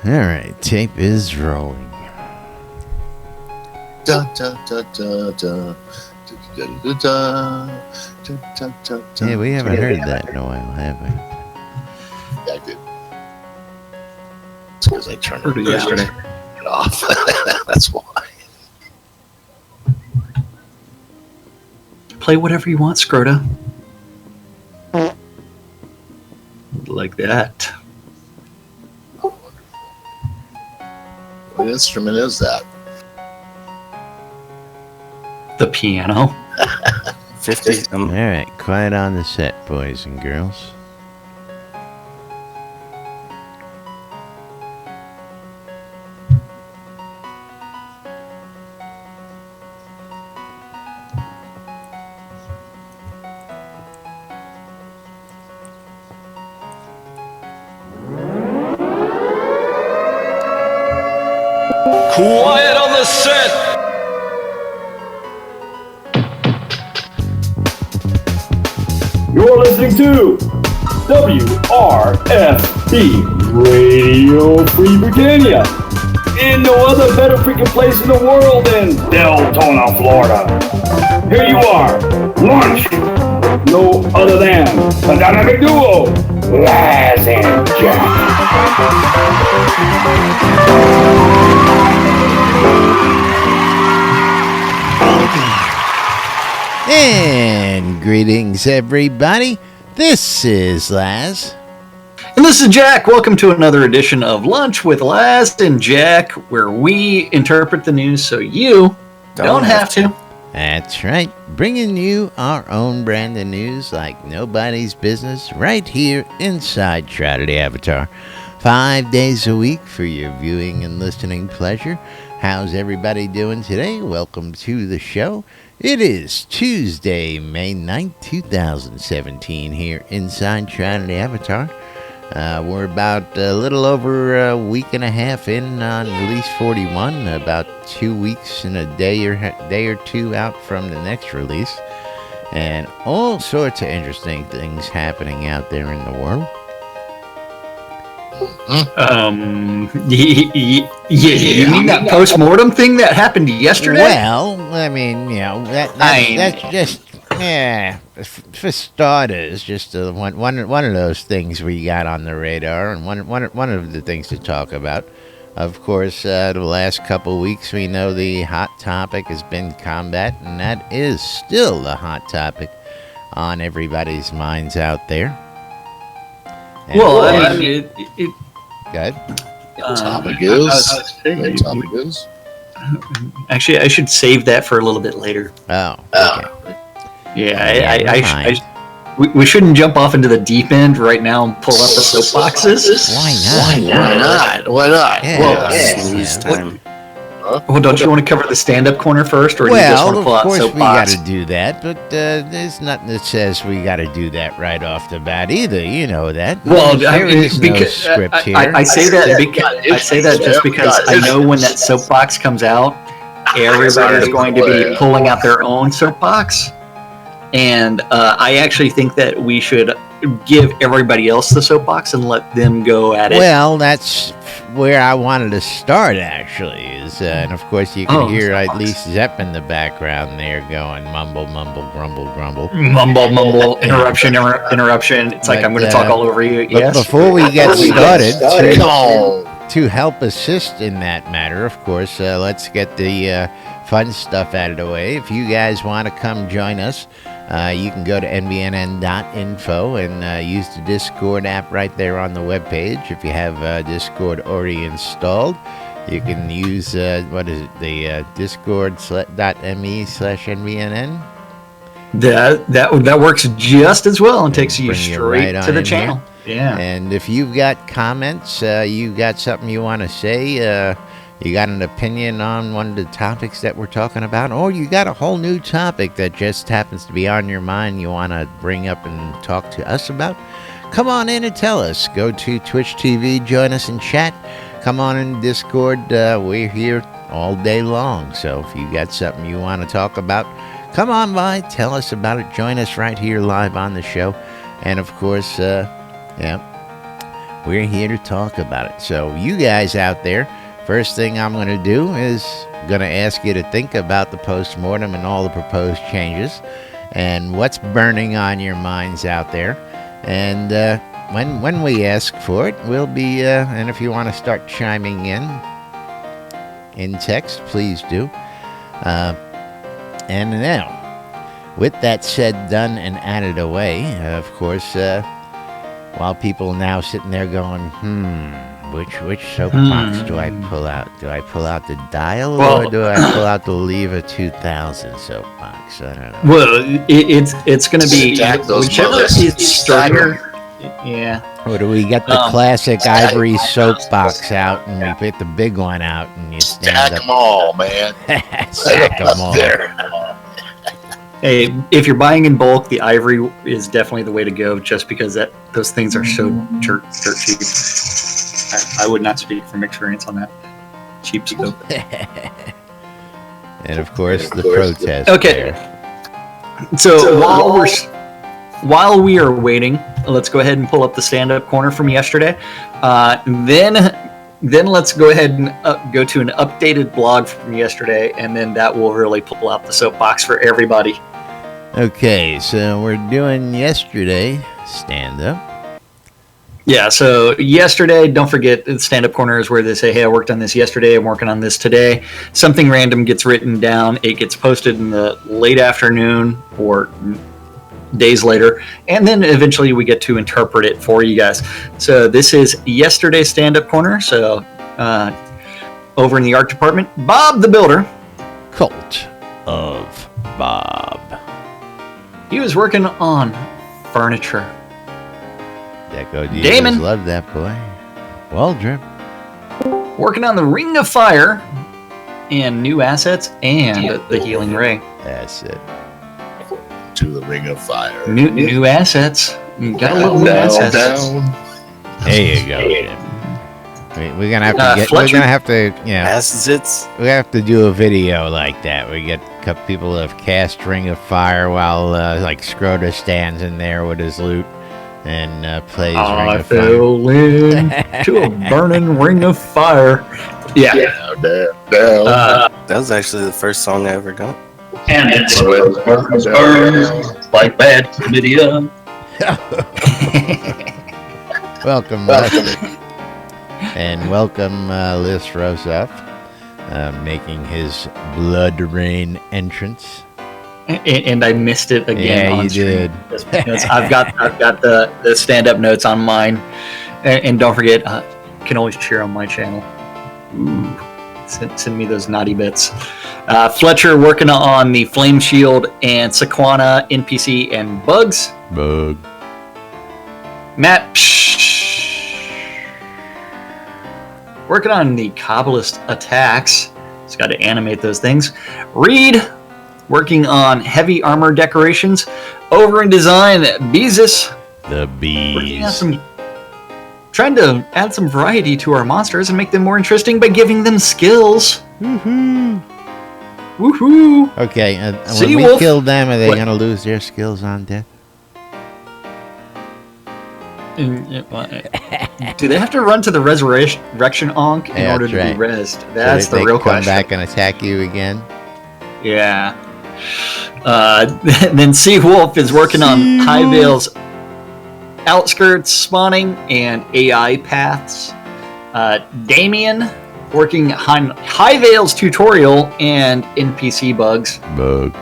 All right, tape is rolling. Da, da, da, da, da. Da, da, da, da, da, da. Yeah, we haven't heard that in a while, have we? Yeah, I did. It's because I turned Heard it yesterday. it off. That's why. Play whatever you want, Scrota. Like that. What instrument is that? The piano. 50. All right, quiet on the set, boys and girls. Quiet on the set! You're listening to WRFB Radio Free Britannia. In no other better freaking place in the world than Deltona, Florida. Here you are, Lunch. No other than the dynamic duo, Laz and Jack. And greetings, everybody. This is Laz. And this is Jack. Welcome to another edition of Lunch with Laz and Jack, where we interpret the news so you don't have to. That's right, bringing you our own brand of news like nobody's business right here inside Shroud of the Avatar. 5 days a week for your viewing and listening pleasure. How's everybody doing today? Welcome to the show. It is Tuesday, May 9th, 2017 here inside Shroud of the Avatar. We're about a little over a week and a half in on release 41, about 2 weeks and a day or two out from the next release, and all sorts of interesting things happening out there in the world. You mean that post-mortem thing that happened yesterday? Well, I mean, you know, that's just, yeah, for starters, just one of those things we got on the radar, and one of the things to talk about. Of course, the last couple weeks, we know the hot topic has been combat, and that is still the hot topic on everybody's minds out there. And Well, I mean, it good. The topic is. Actually, I should save that for a little bit later. Oh, okay. Yeah, we shouldn't jump off into the deep end right now and pull up the soapboxes. Why not? Yeah. Well, Sneeze time. Well, don't you want to cover the stand-up corner first, or do you just want to pull of out course we got soapbox? to do that, but there's nothing that says we got to do that right off the bat either. You know that. Well, there is no script here. I say that just because I know when that soapbox comes out, everybody's going to be pulling out their own soapbox, and I actually think that we should give everybody else the soapbox and let them go at it. Well, that's where I wanted to start, actually. And of course, you can hear at least Zepp in the background there going mumble, mumble, grumble, grumble. Mumble, interruption. It's like I'm going to talk all over you. But Yes. before we get started, to help assist in that matter, of course, let's get the fun stuff out of the way. If you guys want to come join us, you can go to NBNN.info and use the Discord app right there on the webpage. If you have Discord already installed, you can use, the discord.me/NBNN. That works just as well and takes you Bring you straight right to the on channel. Yeah. And if you've got comments, you got something you want to say, you got an opinion on one of the topics that we're talking about, or you got a whole new topic that just happens to be on your mind you want to bring up and talk to us about, come on in and tell us. Go to Twitch TV, join us in chat. Come on in Discord. We're here all day long. So if you got something you want to talk about, come on by, tell us about it. Join us right here live on the show. And of course, we're here to talk about it. So you guys out there, first thing I'm going to do is going to ask you to think about the postmortem and all the proposed changes and what's burning on your minds out there. And when we ask for it, we'll be, and if you want to start chiming in text, please do. And now, with that said, done, and added away, of course, while people now sitting there going, which soapbox do I pull out? Do I pull out the dial or do I pull out the Lever 2000 soapbox? I don't know. Well, it's going to be whichever is stronger. Yeah. Or do we get the classic ivory soapbox out and we put the big one out and you stand Stack up? them all, man. Stack them all. There. Hey, if you're buying in bulk, the ivory is definitely the way to go, just because those things are so dirt cheap. I would not speak from experience on that. Cheap soap. And of course, the protest. Okay. There. So while we are waiting, let's go ahead and pull up the stand-up corner from yesterday. Then let's go ahead and go to an updated blog from yesterday, and then that will really pull out the soapbox for everybody. Okay, so we're doing yesterday stand-up. Yeah, so yesterday, don't forget, the stand-up corner is where they say, hey, I worked on this yesterday, I'm working on this today. Something random gets written down, it gets posted in the late afternoon or days later, and then eventually we get to interpret it for you guys. So this is yesterday's stand-up corner. So over in the art department, Bob the Builder. Cult of Bob. He was working on furniture. Deco Damon. Divas love that boy. Waldrop. Working on the Ring of Fire and new assets and the Healing Ray. That's it. To the Ring of Fire. New assets. You got a little new assets. There you go, Jim. We're gonna have to Fletcher? we're gonna have to, Assets. we have to do a video like that. We get a couple people that have cast Ring of Fire while like Schroeder stands in there with his loot and plays Ring I of Fire. fell into a burning ring of fire. Yeah. Down. That was actually the first song I ever got. And it's burns like bad chlamydia. Welcome, and welcome Liz Rosef, making his Blood Rain entrance. And I missed it again. Yeah, on you stream. did. Just because I've got the stand-up notes on mine, and don't forget, you can always cheer on my channel. Ooh. Send me those naughty bits. Fletcher working on the Flame Shield and Sequana NPC and bugs. Bug. Matt working on the Kabbalist attacks. He's got to animate those things. Reed working on heavy armor decorations. Over in design, Beezus The working on bees. trying to add some variety to our monsters and make them more interesting by giving them skills. Woohoo! Woohoo! Okay, See, when we Wolf? kill them, are they What? gonna lose their skills on death? Do they have to run to the resurrection Ankh in Yeah, order to that's be right. rezzed? That's So the real come question. back and attack you again. Yeah. Then Seawolf is working on High Vale's outskirts spawning and AI paths. Damien working on High Vale's tutorial and NPC bugs. Bug.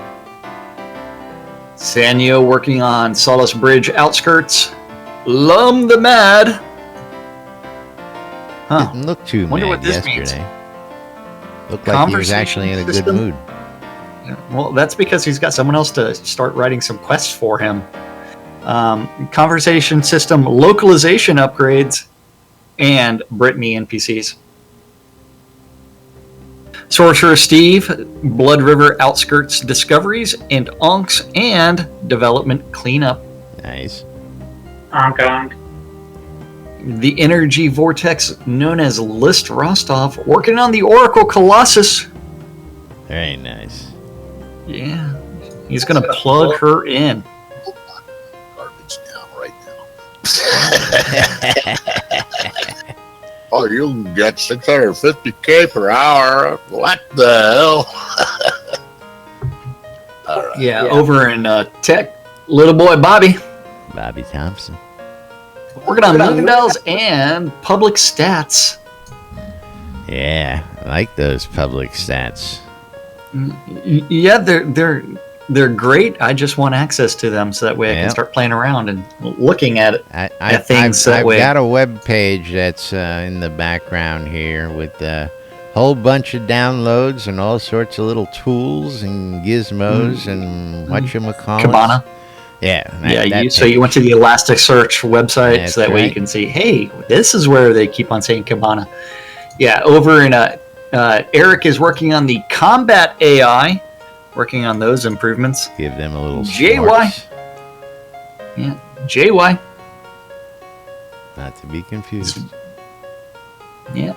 Sanyo working on Solace Bridge outskirts. Lum the Mad. Huh. Didn't look too Wonder mad what this means. yesterday. Looked like he was actually in a good Conversation mood. Well, that's because he's got someone else to start writing some quests for him. Conversation system localization upgrades and Brittany NPCs. Sorcerer Steve, Blood River outskirts discoveries and onks and development cleanup. Nice. The energy vortex known as List Rostov working on the Oracle Colossus. Very nice. Yeah, he's gonna plug her in. Garbage now, right now. Oh, you can get 650K per hour. What the hell? All right. Yeah, over in tech, little boy Bobby. Bobby Thompson. Working on million bells and public stats. Yeah, I like those public stats. Yeah, they're great. I just want access to them so that way I can start playing around and looking at it. I've got a web page that's in the background here with a whole bunch of downloads and all sorts of little tools and gizmos and whatchamacallit. Kibana. Yeah. So you went to the Elasticsearch website so that way you can see, hey, this is where they keep on saying Kibana. Yeah, over in Eric is working on the combat AI, working on those improvements. Give them a little JY. smarts. Yeah, JY. Not to be confused. Yeah.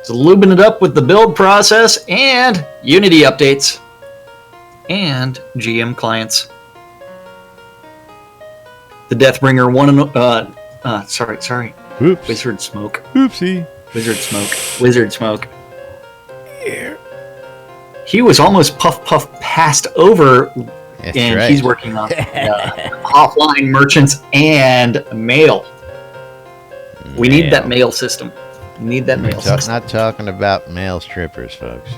So lubing it up with the build process and Unity updates and GM clients. The Deathbringer sorry. Oops. Wizard Smoke. Oopsie. Wizard Smoke. Yeah. He was almost puff passed over, That's and right. he's working on offline merchants and mail. We need that mail system. Not talking about male strippers, folks.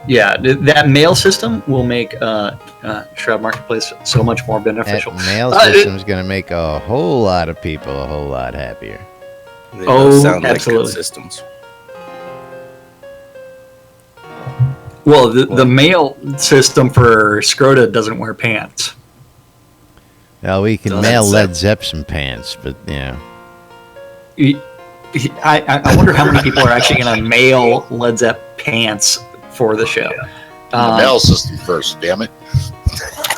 Yeah, that mail system will make Shroud Marketplace so much more beneficial. That mail system is going to make a whole lot of people a whole lot happier. They both sound absolutely. like good systems. Well, the mail system for Scroda doesn't wear pants. Well, we can mail Led Zeppelin pants, but yeah. I wonder how many people are actually going to mail Led Zeppelin pants for the show. The mail system first, damn it.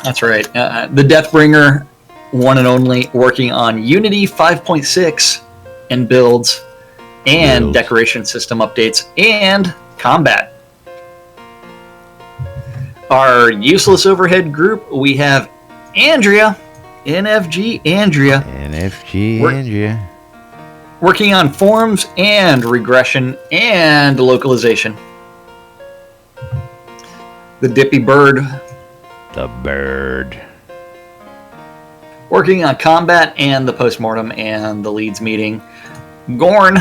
That's right. The Deathbringer, one and only, working on Unity 5.6 and builds and decoration system updates and combat. Our useless overhead group, we have Andrea, NFG Andrea. Andrea. Working on forms and regression and localization. The Dippy Bird. The bird. Working on combat and the postmortem and the leads meeting. Gorn.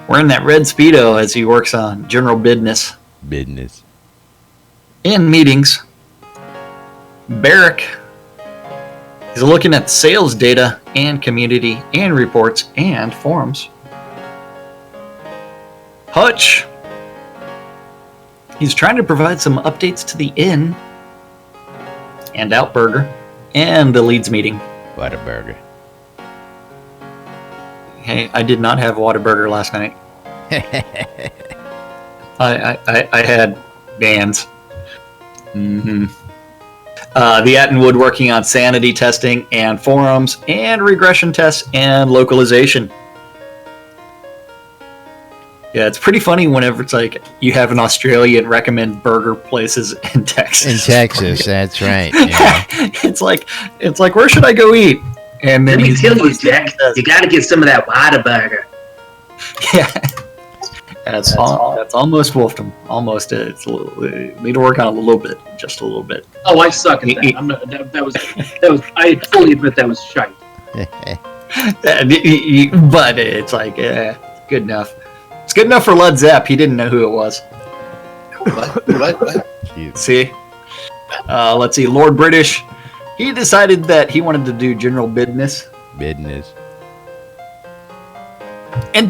Wearing that red Speedo as he works on general business. In meetings. Barrick is looking at sales data and community and reports and forums. Hutch. He's trying to provide some updates to the inn and Outburger and the leads meeting. Whataburger. Hey, I did not have Whataburger last night. I had Dan's. Mm-hmm. The Attenwood working on sanity testing and forums and regression tests and localization. Yeah, it's pretty funny whenever it's like you have an Australian recommend burger places in Texas. That's right. Yeah. It's like where should I go eat? And then Let me tell you, Jack, you got to get some of that Whataburger. Yeah, that's almost wolfed him. Almost, it's a little, need to work on it a little bit, just a little bit. Oh, I suck at that. I'm not, that was. I fully admit that was shite. But it's like, good enough. It's good enough for Led Zepp. He didn't know who it was. What? See? Let's see. Lord British. He decided that he wanted to do general business. And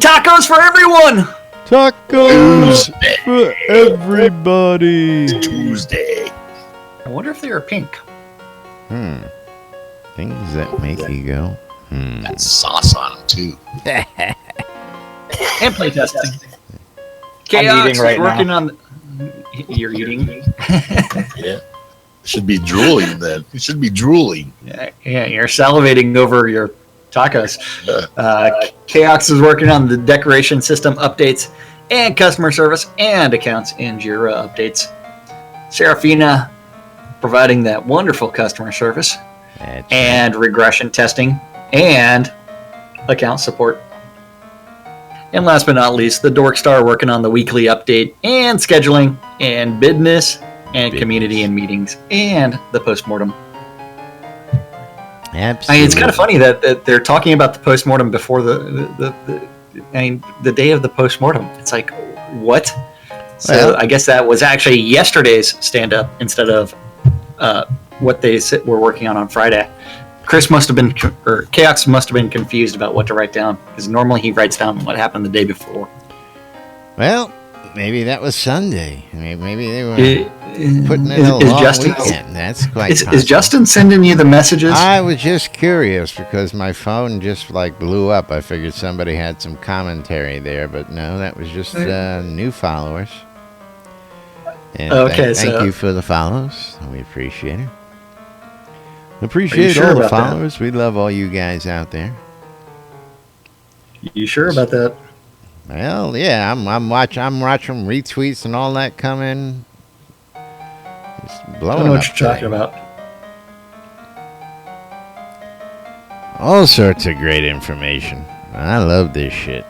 tacos for everyone! Tacos for everybody. Tuesday. I wonder if they are pink. Things that make you go, Got sauce on them, too. And playtesting. I'm eating right working now. on. You're eating. Yeah. Should be drooling then. You should be drooling. Yeah, you're salivating over your tacos. Chaos is working on the decoration system updates and customer service and accounts in Jira updates. Serafina providing that wonderful customer service and regression testing and account support. And last but not least, the Dork Star working on the weekly update and scheduling and business and community and meetings and the postmortem. Absolutely. It's kind of funny that they're talking about the postmortem before the day of the postmortem. It's like, what? So Well, I guess that was actually yesterday's stand-up instead of what they were working on Friday. Chris must have been, or Chaos must have been confused about what to write down, because normally he writes down what happened the day before. well, maybe that was Sunday. Maybe they were putting in a long weekend. That's quite possible. Is Justin sending you the messages? I was just curious because my phone just blew up. I figured somebody had some commentary there, but no, that was just new followers. And Okay, thank you for the follows. We appreciate it. Are Appreciate you sure all the about that? followers. We love all you guys out there. You sure about that? Well, yeah, I'm watching retweets and all that come in. Just I blowing don't know up what you're talking today. about. All sorts of great information. I love this shit.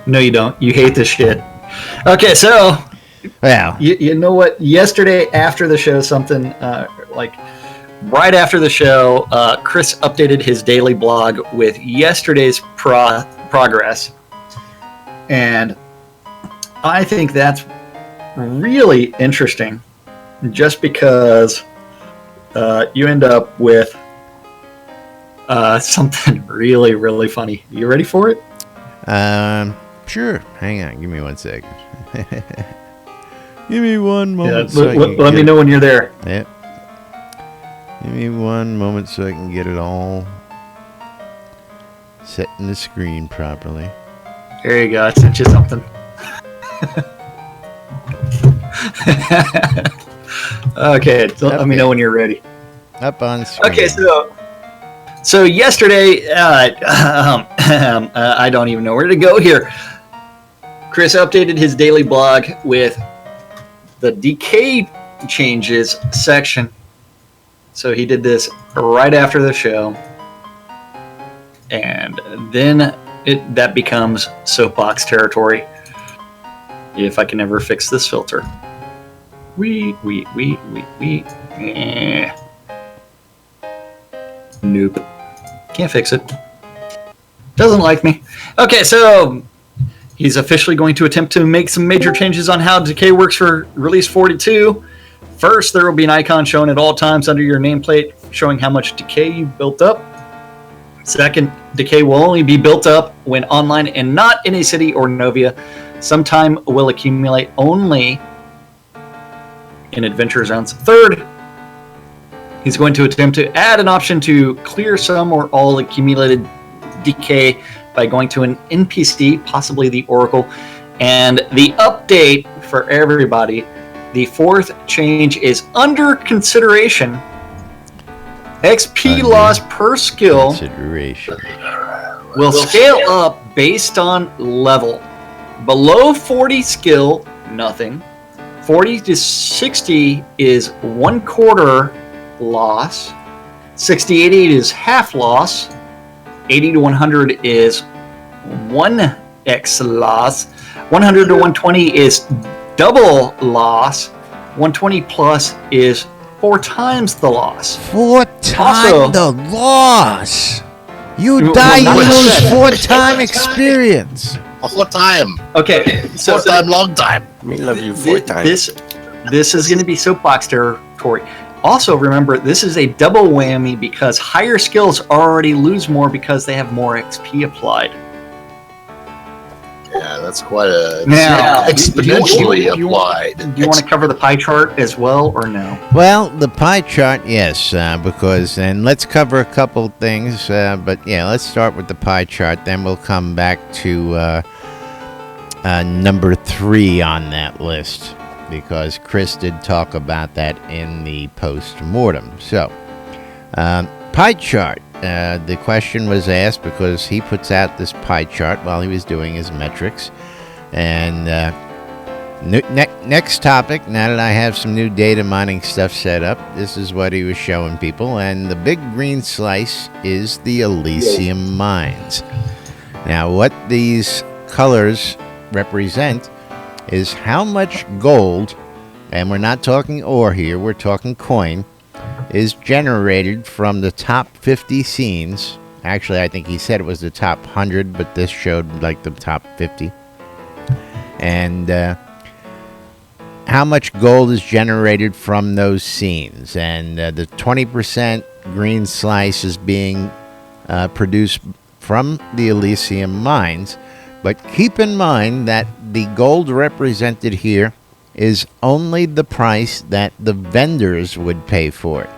No, you don't. You hate this shit. Okay, so Well, you know what? Yesterday after the show, right after the show, Chris updated his daily blog with yesterday's progress. And I think that's really interesting just because you end up with something really, really funny. You ready for it? sure. Hang on. Give me 1 second. Give me one moment. Yeah, let me know when you're there. Yep. Give me one moment so I can get it all setting the screen properly. There you go. I sent you something. Okay, let me know when you're ready. Up on screen. Okay, so yesterday, I don't even know where to go here. Chris updated his daily blog with the decay changes section. So he did this right after the show, and then that becomes soapbox territory. If I can ever fix this filter. Nope. Can't fix it. Doesn't like me. Okay, so he's officially going to attempt to make some major changes on how decay works for release 42. First, there will be an icon shown at all times under your nameplate showing how much decay you've built up. Second, decay will only be built up when online and not in a city or novia. Sometime will accumulate only in adventure zones. Third, he's going to attempt to add an option to clear some or all accumulated decay by going to an NPC, possibly the Oracle. And the update for everybody, the fourth change is under consideration. XP loss per skill will scale up based on level. Below 40 skill, nothing. 40 to 60 is 1/4 loss. 60-80 is half loss. 80 to 100 is 1x loss. 100 to 120 is double loss. 120 plus is 4 times the loss. 4 times the loss. You die, you lose 4-time experience. A whole time. Okay, so Short time, long time. Me love you 4 times. This is going to be soapbox territory. Also, remember, this is a double whammy because higher skills already lose more because they have more XP applied. Yeah, that's quite a Now, exponentially do you applied. Do you want to cover the pie chart as well, or no? Well, the pie chart, yes, because, and let's cover a couple things, but yeah, let's start with the pie chart, then we'll come back to number 3 on that list, because Chris did talk about that in the post-mortem. So, pie chart. The question was asked because he puts out this pie chart while he was doing his metrics. And next topic, now that I have some new data mining stuff set up, this is what he was showing people. And the big green slice is the Elysium Mines. Now, what these colors represent is how much gold, and we're not talking ore here, we're talking coin, is generated from the top 50 scenes. Actually, I think he said it was the top 100, but this showed like the top 50. And how much gold is generated from those scenes. And the 20% green slice is being produced from the Elysium mines. But keep in mind that the gold represented here is only the price that the vendors would pay for it.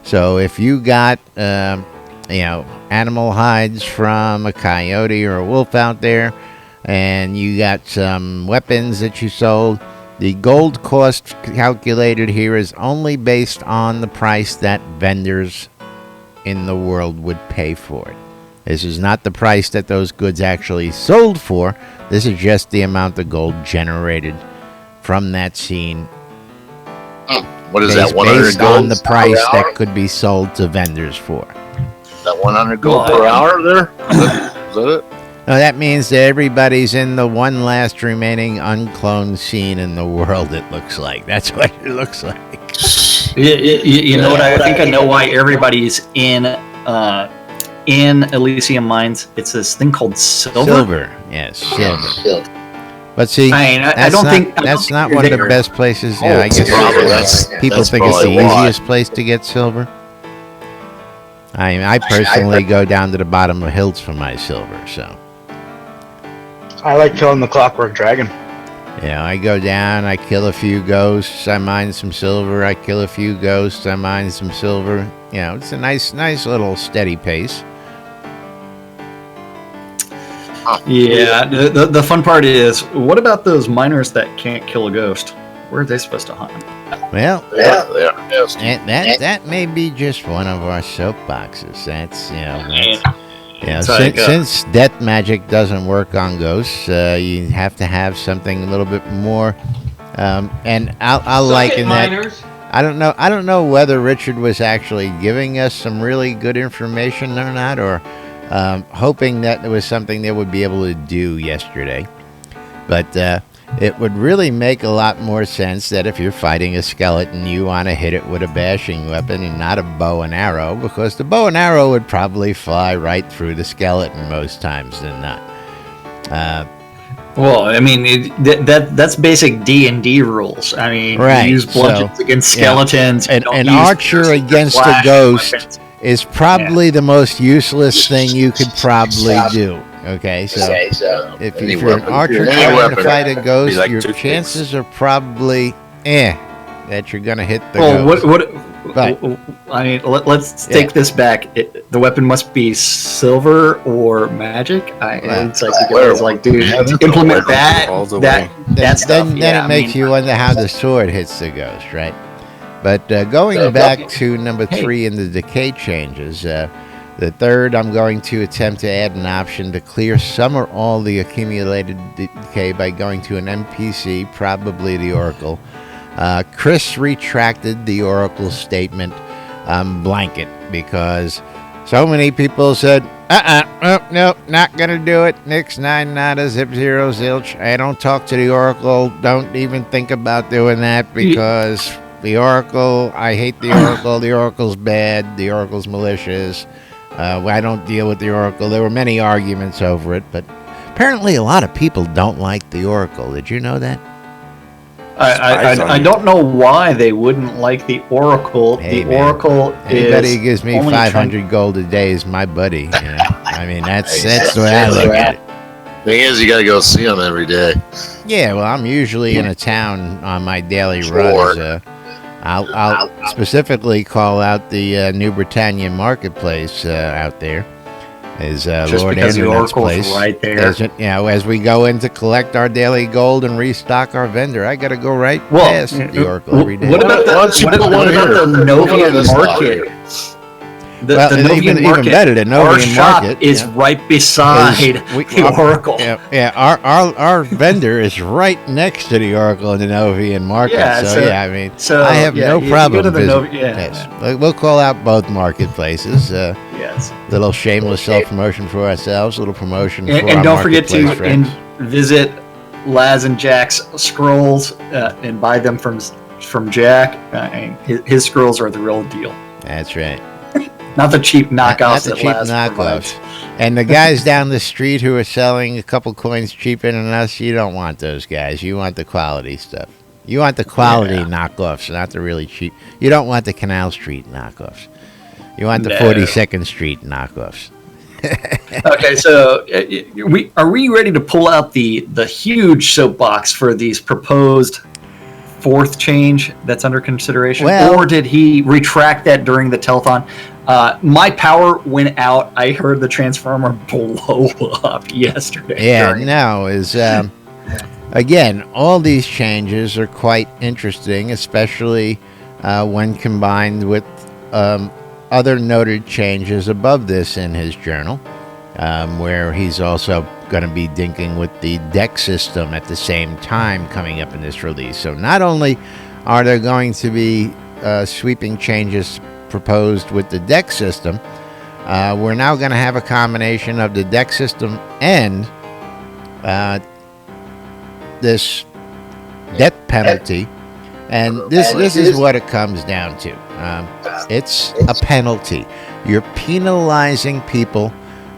So if you got, animal hides from a coyote or a wolf out there, and you got some weapons that you sold, the gold cost calculated here is only based on the price that vendors in the world would pay for it. This is not the price that those goods actually sold for. This is just the amount of gold generated from that scene. What is that, 100 based gold on the price that could be sold to vendors for. That 100 gold per hour there? Is that it? No, that means that everybody's in the one last remaining uncloned scene in the world, it looks like. That's what it looks like. You know what? I think I know why everybody's in Elysium Mines. It's this thing called silver. Silver, yes, silver. But see, I don't think that's not one of the best places. Yeah, I guess people think it's the easiest place to get silver. I personally go down to the bottom of hills for my silver, so. I like killing the clockwork dragon. Yeah, I go down, I kill a few ghosts, I mine some silver, I kill a few ghosts, I mine some silver. You know, it's a nice little steady pace. Yeah, the fun part is, what about those miners that can't kill a ghost? Where are they supposed to hunt? Well, Yeah. that may be just one of our soapboxes. That's Like, since death magic doesn't work on ghosts, you have to have something a little bit more. And I'll liken that. I don't know whether Richard was actually giving us some really good information or not, or hoping that there was something they would be able to do yesterday. But it would really make a lot more sense that if you're fighting a skeleton, you want to hit it with a bashing weapon and not a bow and arrow, because the bow and arrow would probably fly right through the skeleton most times than not. Well, I mean, that's basic D&D rules. I mean, right, you use bludgeons against skeletons. Yeah. An archer against a ghost is probably the most useless thing you could probably do. Okay, so if you're an archer trying to fight a ghost, like your chances are probably that you're gonna hit the ghost. I mean, let's take this back. The weapon must be silver or magic. It's like you guys like, dude, implement that. Then it makes you wonder how the sword hits the ghost, right? But going back to number 3 in the decay changes. The third, I'm going to attempt to add an option to clear some or all the accumulated decay by going to an NPC, probably the Oracle. Chris retracted the Oracle statement blanket because so many people said, nope, not going to do it. Nix, 9, nada, zip, 0, zilch. I don't talk to the Oracle. Don't even think about doing that because the Oracle, I hate the Oracle. The Oracle's bad. The Oracle's malicious. I don't deal with the Oracle. There were many arguments over it, but apparently a lot of people don't like the Oracle. Did you know that? I don't know why they wouldn't like the Oracle. Hey, the Oracle anybody is who gives me 500 gold a day is my buddy. You know? I mean, that's the way I look at it. Thing is, you got to go see them every day. Yeah, well, I'm usually in a town on my daily runs. I'll specifically call out the New Britannia Marketplace out there. Is Lord Andronut's place right there? As we go in to collect our daily gold and restock our vendor, I got to go right past the Oracle every day. What about the Novia Market? The Well, Novian even Market, better, the our Novian shop Market, is yeah, right beside the Oracle. Yeah. Our vendor is right next to the Oracle in the Novian Market. Yeah, So, yeah, I mean, so, I have yeah, no if you problem go to the visiting. yeah. We'll call out both marketplaces. Yes. Little shameless self-promotion for ourselves. Little promotion for our And don't forget to marketplace friends. visit Laz and Jack's scrolls and buy them from Jack. His scrolls are the real deal. That's right. Not the cheap knockoffs. Not the that cheap Laz knockoffs. provides. And the guys down the street who are selling a couple coins cheaper than us, you don't want those guys. You want the quality stuff. You want the quality knockoffs, not the really cheap. You don't want the Canal Street knockoffs. You want the 42nd Street knockoffs. Okay, so are we ready to pull out the huge soapbox for these proposed fourth change that's under consideration? Well, or did he retract that during the telethon? My power went out. I heard the transformer blow up yesterday. Yeah, no, again, all these changes are quite interesting, especially when combined with other noted changes above this in his journal, where he's also going to be dinking with the deck system at the same time coming up in this release. So not only are there going to be sweeping changes proposed with the deck system, we're now going to have a combination of the deck system and this death penalty. And this is what it comes down to. It's a penalty. You're penalizing people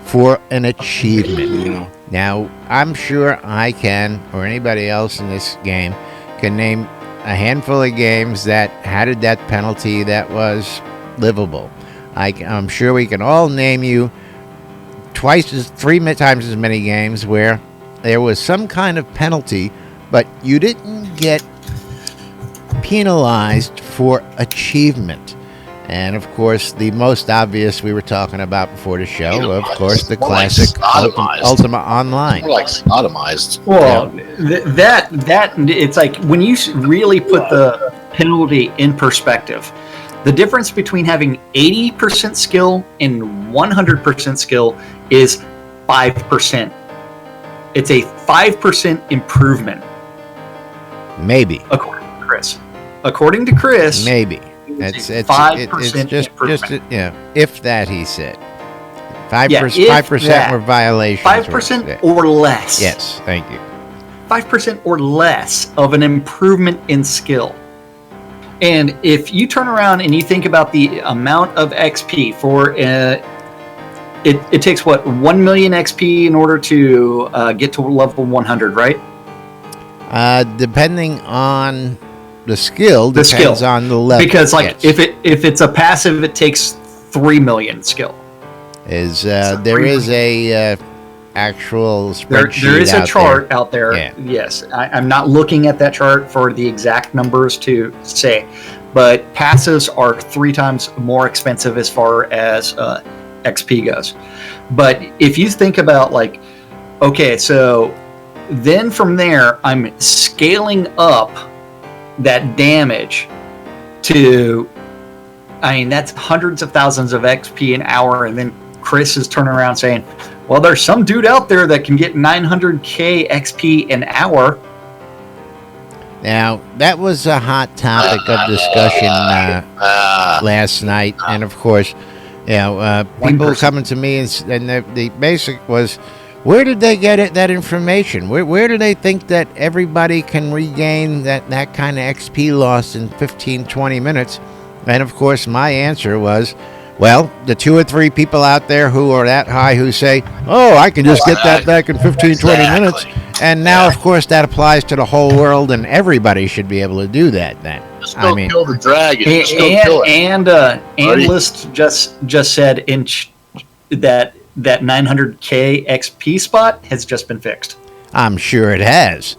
for an achievement. Now, I'm sure I can, or anybody else in this game, can name a handful of games that had a death penalty that was livable. I'm sure we can all name you three times as many games where there was some kind of penalty, but you didn't get penalized for achievement. And of course, the most obvious we were talking about before the show, of course, the classic Ultima Online. More like sodomized. Well, that it's like when you really put the penalty in perspective, the difference between having 80% skill and 100% skill is 5%. It's a 5% improvement. Maybe. According to Chris, maybe. It's 5% just if that, he said. 5% were violations. 5% or less. Yes, thank you. 5% or less of an improvement in skill. And if you turn around and you think about the amount of XP for it takes 1 million XP in order to get to level 100, right? Depending on the skill, depends on the level. Because if it's a passive, it takes 3 million skill. There is a actual spreadsheet there is a chart out there. Yeah. Yes, I'm not looking at that chart for the exact numbers to say, but passives are 3 times more expensive as far as XP goes. But if you think about okay, so then from there, I'm scaling up that damage to, that's hundreds of thousands of XP an hour, and then Chris is turning around saying, well, there's some dude out there that can get 900k XP an hour. Now, that was a hot topic of discussion last night, and of course, people coming to me, and the basic was, where did they get that information? Where do they think that everybody can regain that kind of XP loss in 15, 20 minutes? And of course, my answer was, well, the 2 or 3 people out there who are that high who say, oh, I can just get that back in 15, 20 minutes. And now, of course, that applies to the whole world, and everybody should be able to do that then. Kill the dragon. And List just said that 900k XP spot has just been fixed. I'm sure it has,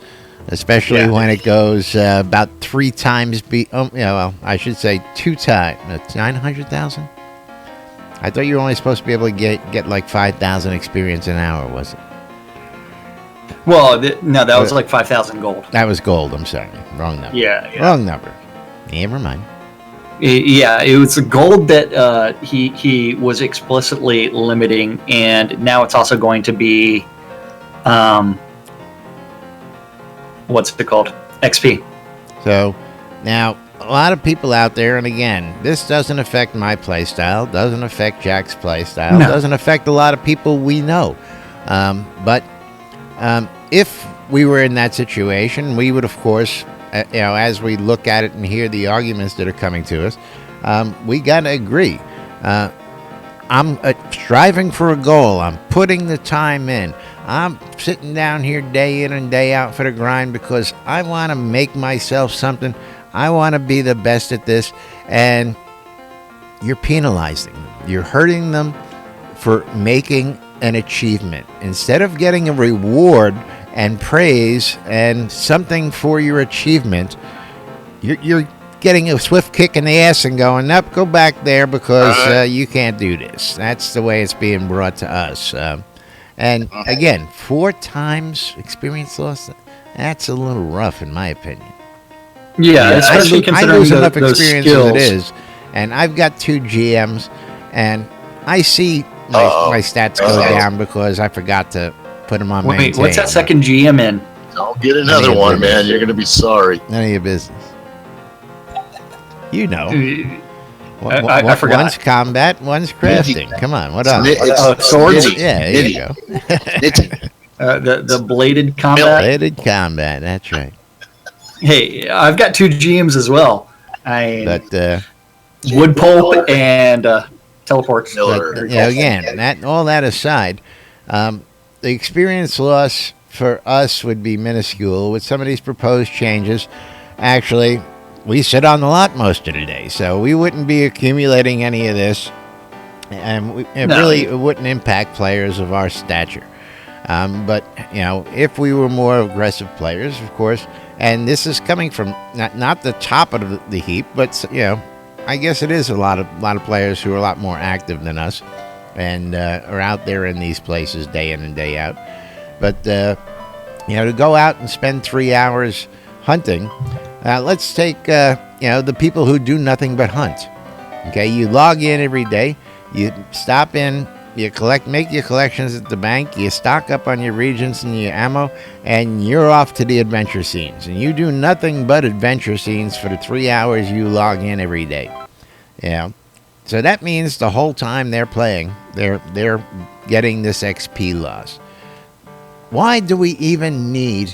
especially when it goes about 3 times. I should say 2 times. 900,000. I thought you were only supposed to be able to get like 5,000 experience an hour, was it? Well, no, that was like 5,000 gold. That was gold. I'm sorry, wrong number. Yeah. Wrong number. Never mind. Yeah, it was gold that he was explicitly limiting, and now it's also going to be, what's it called? XP. So now a lot of people out there, and again, this doesn't affect my play style, doesn't affect Jack's play style, doesn't affect a lot of people we know. But if we were in that situation, we would, of course, as we look at it and hear the arguments that are coming to us, we got to agree. I'm striving for a goal. I'm putting the time in. I'm sitting down here day in and day out for the grind because I want to make myself something. I want to be the best at this. And you're penalizing them. You're hurting them for making an achievement. Instead of getting a reward and praise and something for your achievement, you're getting a swift kick in the ass and going, nope, go back there because you can't do this. That's the way it's being brought to us. And again, 4 times experience loss, that's a little rough in my opinion. Yeah, especially considering I lose enough those experience skills. as it is, and I've got 2 GMs, and I see my stats go down because I forgot to put them on maintain. Wait, what's that second GM in? Don't get another one, man. You're going to be sorry. None of your business. You know. I forgot. One's combat, one's crafting. Come on, what else? Swords? Yeah, there you go. The bladed combat? Bladed combat, that's right. Hey, I've got 2 GMs as well. But wood pulp and teleports. But, again, all that aside, the experience loss for us would be minuscule. With some of these proposed changes, actually, we sit on the lot most of the day, so we wouldn't be accumulating any of this, and it wouldn't impact players of our stature. But if we were more aggressive players, of course, and this is coming from not the top of the heap, but I guess it is a lot of players who are a lot more active than us, and are out there in these places day in and day out. But to go out and spend 3 hours hunting. Let's take the people who do nothing but hunt. Okay, you log in every day, you stop in, you make your collections at the bank, you stock up on your regions and your ammo, and you're off to the adventure scenes. And you do nothing but adventure scenes for the 3 hours you log in every day. So that means the whole time they're playing, they're getting this XP loss. Why do we even need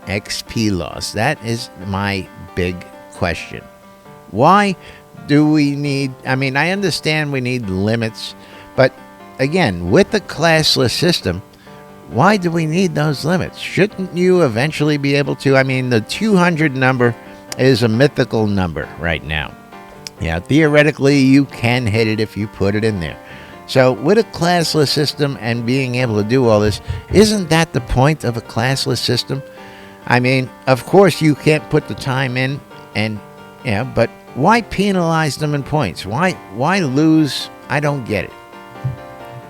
XP loss? That is my big question. Why do we need, I understand we need limits, but again, with the classless system, why do we need those limits? Shouldn't you eventually be able to? The 200 number is a mythical number right now. Theoretically, you can hit it if you put it in there. So with a classless system and being able to do all this, isn't that the point of a classless system? Of course you can't put the time in, but why penalize them in points? Why lose? I don't get it.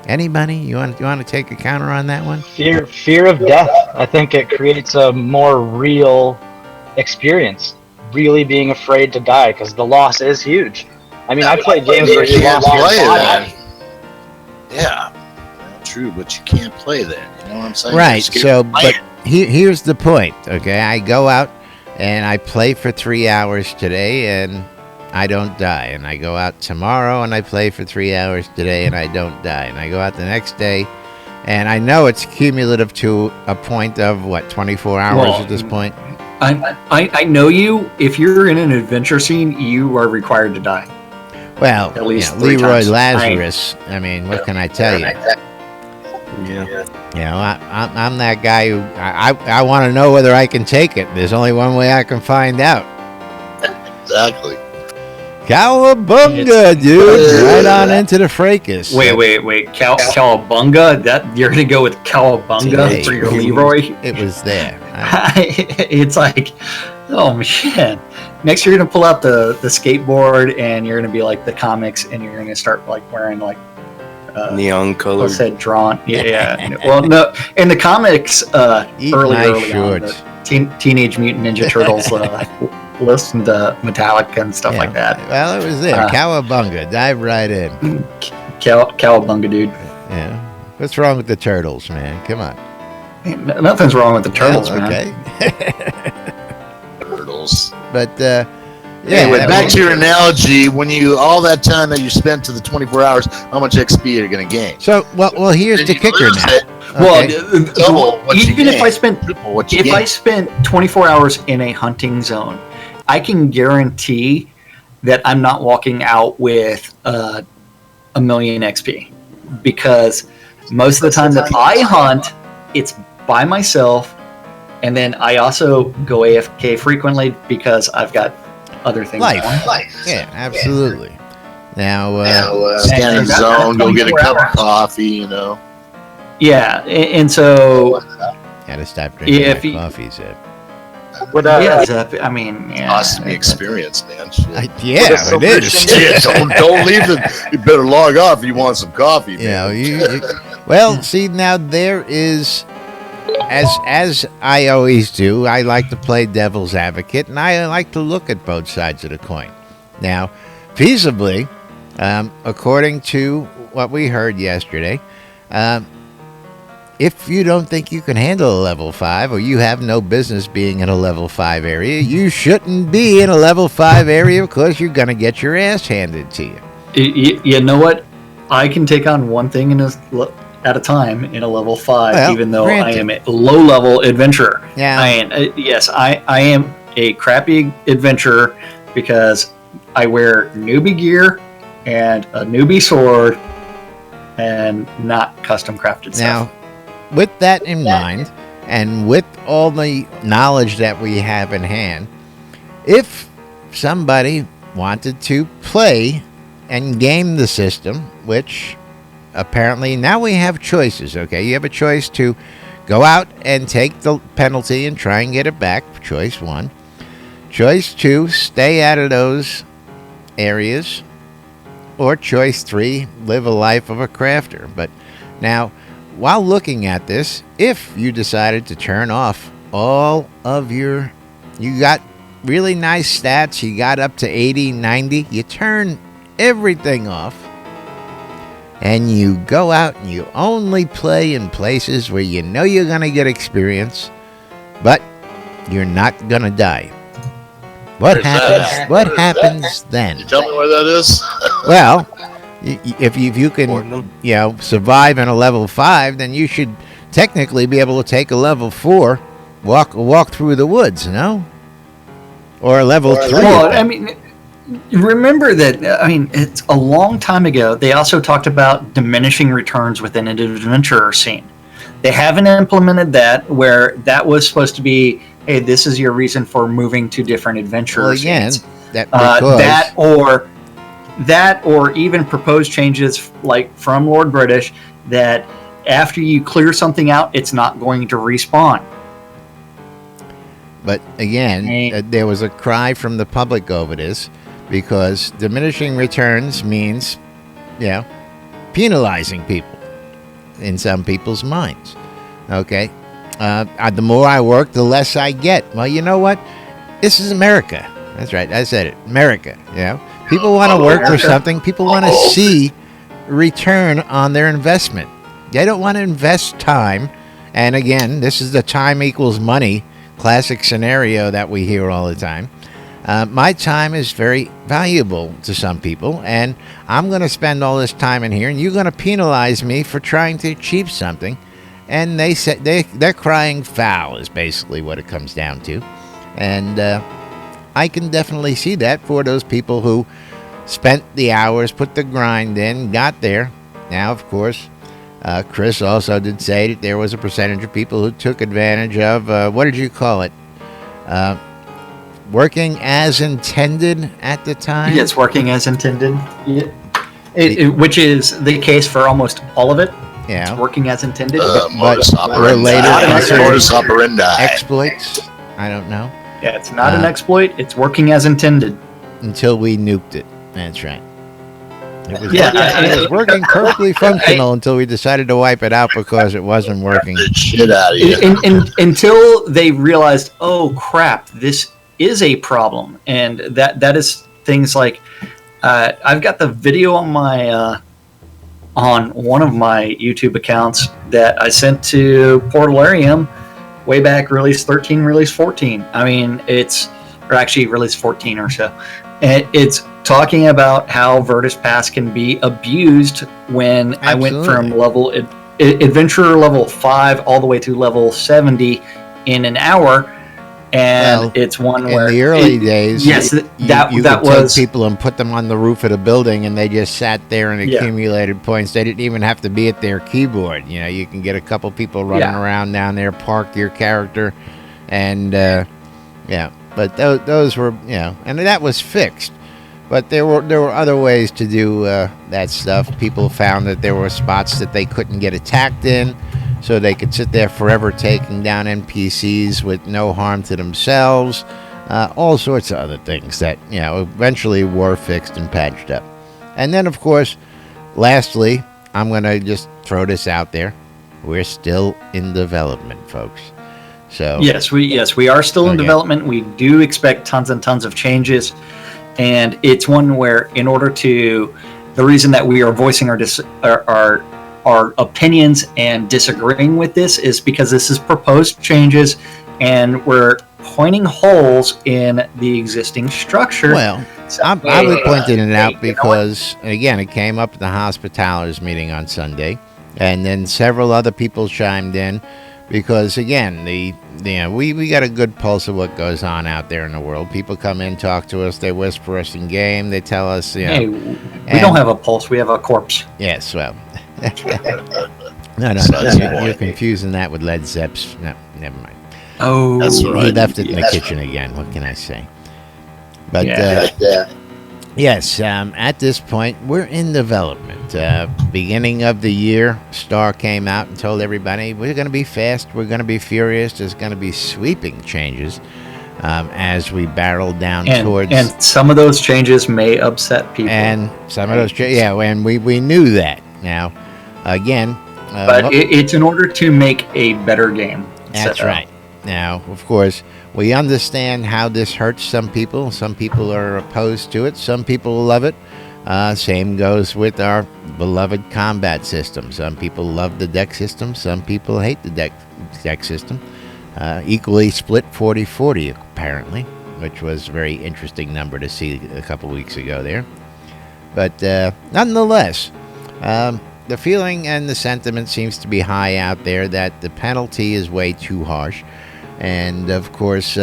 Anybody? You want to take a counter on that one? Fear of death. I think it creates a more real experience. Really being afraid to die because the loss is huge. I played games where you lost your body. Yeah, true, but you can't play that. You know what I'm saying? Right. So, but here's the point. Okay, I go out and I play for 3 hours today, and I don't die. And I go out tomorrow and I play for 3 hours today, and I don't die. And I go out the next day, and I know it's cumulative to a point of 24 hours at this point. I know you. If you're in an adventure scene, you are required to die. Well, at least 3 Leroy times. Lazarus. What can I tell you? Yeah. I'm that guy who I want to know whether I can take it. There's only one way I can find out. Exactly. Cowabunga, dude! Right on into the fracas. Wait. Cowabunga? That you're gonna go with Cowabunga for your Leroy? It was there. It's like, oh man. Next, you're gonna pull out the skateboard, and you're gonna be like the comics, and you're gonna start wearing neon color. What's that drawn? Yeah. Well, no. In the comics, early on, the Teenage Mutant Ninja Turtles listen to Metallica and stuff like that. Well, it was there. Cowabunga. Dive right in. Cowabunga, dude. Yeah. What's wrong with the Turtles, man? Come on. Nothing's wrong with the Turtles, man. Okay. Turtles. But, anyway, back to your analogy. When you all that time that you spent to the 24 hours, how much XP are you going to gain? So, well, here's the kicker now. Well, double what you even if gain. I spent 24 hours in a hunting zone, I can guarantee that I'm not walking out with a million XP, because most of the time that I hunt, it's by myself, and then I also go AFK frequently because I've got other things going. Yeah, absolutely. Now, scan the zone, go get a cup of coffee, you know. Yeah, and so gotta stop drinking that coffee, Zip. I mean, Costs me experience, man. It is. Shit, don't leave it. You better log off if you want some coffee, man. Well, see, now there is, as I always do, I like to play devil's advocate, and I like to look at both sides of the coin. Now, feasibly, according to what we heard yesterday, if you don't think you can handle a level 5, or you have no business being in a level 5 area, you shouldn't be in a level 5 area because you're going to get your ass handed to you. You know what? I can take on one thing at a time in a level 5, even though I am a low-level adventurer. Yeah. I am a crappy adventurer because I wear newbie gear and a newbie sword and not custom crafted stuff. Now, with that in mind, and with all the knowledge that we have in hand, if somebody wanted to play and game the system, which apparently now we have choices, okay? You have a choice to go out and take the penalty and try and get it back, choice 1. Choice 2, stay out of those areas. Or choice 3, live a life of a crafter. But now, while looking at this, if you decided to turn off all of you got really nice stats, you got up to 80, 90, you turn everything off, and you go out and you only play in places where you know you're going to get experience, but you're not going to die. What happens? What happens then? You tell me where that is? Well, if you can, survive in a level 5, then you should technically be able to take a level 4, walk through the woods, no? Or a level 3. Well, I mean, remember that. I mean, it's a long time ago. They also talked about diminishing returns within an adventurer scene. They haven't implemented that, where that was supposed to be, hey, this is your reason for moving to different adventurer scenes. That or even proposed changes like from Lord British that after you clear something out, it's not going to respawn. But again, there was a cry from the public over this, because diminishing returns means, penalizing people in some people's minds. Okay? The more I work, the less I get. Well, you know what? This is America. That's right. I said it. America. People want to work for something. People want to see return on their investment. They don't want to invest time. And again, this is the time equals money classic scenario that we hear all the time. My time is very valuable to some people, and I'm going to spend all this time in here, and you're going to penalize me for trying to achieve something. And they say they're crying foul is basically what it comes down to. And I can definitely see that for those people who spent the hours, put the grind in, got there. Now, of course, Chris also did say that there was a percentage of people who took advantage of, what did you call it? Working as intended at the time? Yes, working as intended. Which is the case for almost all of it. Yeah. It's working as intended. Modus related operandi. Exploits? I don't know. Yeah, it's not an exploit. It's working as intended. Until we nuked it. That's right. It was working perfectly functional until we decided to wipe it out because it wasn't working. The shit out of you. Until they realized, oh crap, this is a problem, and that is things like I've got the video on my on one of my YouTube accounts that I sent to Portalarium way back, release 13, release 14. I mean, or actually release 14 or so. And it's talking about how Virtus Pass can be abused when I went from adventurer level 5 all the way to level 70 in an hour. And it's one where in the early days, yes, you that could was take people and put them on the roof of the building, and they just sat there and accumulated points. They didn't even have to be at their keyboard. You know, you can get a couple people running around down there, park your character, and But those were, and that was fixed. But there were other ways to do that stuff. People found that there were spots that they couldn't get attacked in, so they could sit there forever taking down NPCs with no harm to themselves. All sorts of other things that, eventually were fixed and patched up. And then, of course, lastly, I'm going to just throw this out there. We're still in development, folks. So yes, we are still in development. We do expect tons and tons of changes. And it's one where, in order to, the reason that we are voicing our opinions and disagreeing with this is because this is proposed changes, and we're pointing holes in the existing structure. Well, I was pointing it out because, again, it came up at the Hospitallers meeting on Sunday, and then several other people chimed in because, again, we got a good pulse of what goes on out there in the world. People come in, talk to us, they whisper us in game, they tell us, Hey, we don't have a pulse, we have a corpse. Yes, well. No, you're confusing that with Led Zepp's. No, never mind. Oh, that's right. He left it in the kitchen again. What can I say? But yes, at this point, we're in development. Beginning of the year, Star came out and told everybody we're going to be fast, we're going to be furious. There's going to be sweeping changes as we barrel down towards. And some of those changes may upset people. And some of those, and we knew that. Now, again, but it's in order to make a better game. That's right. Now, of course, we understand how this hurts some people. Some people are opposed to it. Some people love it. Same goes with our beloved combat system. Some people love the deck system. Some people hate the deck system. Equally split 40-40, apparently, which was a very interesting number to see a couple weeks ago there. But nonetheless, the feeling and the sentiment seems to be high out there that the penalty is way too harsh. And, of course,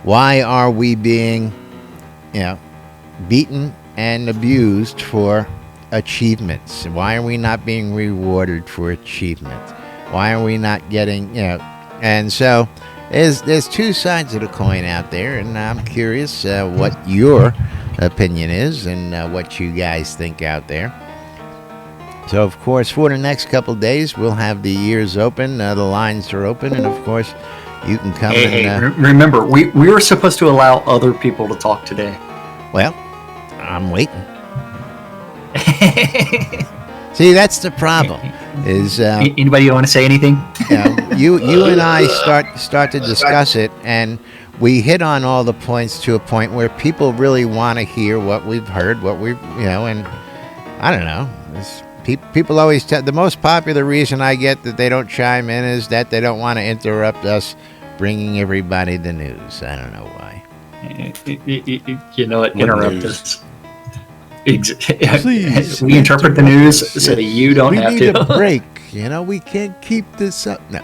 why are we being, beaten and abused for achievements? Why are we not being rewarded for achievement? Why are we not getting, And so there's two sides of the coin out there, and I'm curious what your opinion is and what you guys think out there. So, of course, for the next couple days, we'll have the ears open, the lines are open, and, of course, you can come remember, we were supposed to allow other people to talk today. Well, I'm waiting. See, that's the problem. Is anybody want to say anything? You and I start to discuss it, and we hit on all the points to a point where people really want to hear what we've heard, what we've, and I don't know. People always tell, the most popular reason I get that they don't chime in is that they don't want to interrupt us bringing everybody the news. I don't know why. You know what? Interrupt us. Please, we interpret the news so that you don't have to. We need a break. We can't keep this up. No.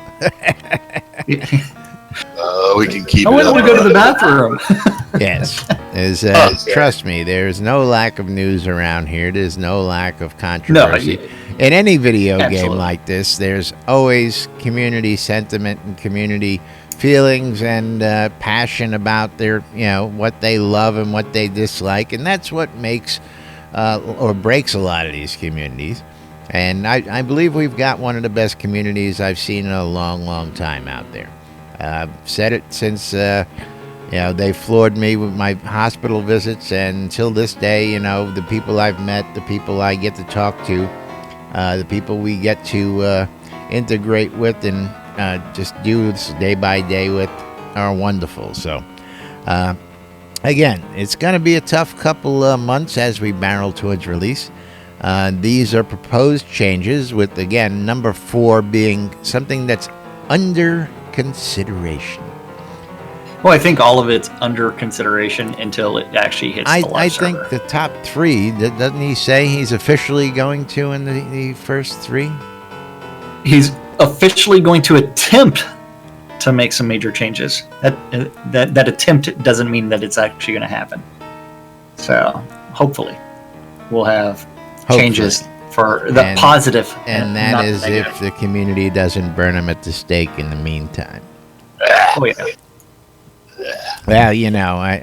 We can keep I want to go to the bathroom. Yes. Trust me, there's no lack of news around here. There's no lack of controversy. In any video game like this, there's always community sentiment and community feelings and passion about their, what they love and what they dislike. And that's what makes or breaks a lot of these communities. And I believe we've got one of the best communities I've seen in a long, long time out there. I've said it since, they floored me with my hospital visits, and until this day, the people I've met, the people I get to talk to, the people we get to integrate with and just do this day by day with are wonderful. So Again, it's going to be a tough couple of months as we barrel towards release. These are proposed changes, with, again, number 4 being something that's under consideration. Well, I think all of it's under consideration until it actually hits the live I server. think the top 3, doesn't he say he's officially going to in the first 3? He's officially going to attempt to make some major changes. That attempt doesn't mean that it's actually going to happen. So hopefully we'll have changes for the positive. And that is if the community doesn't burn him at the stake in the meantime. Oh yeah. Well,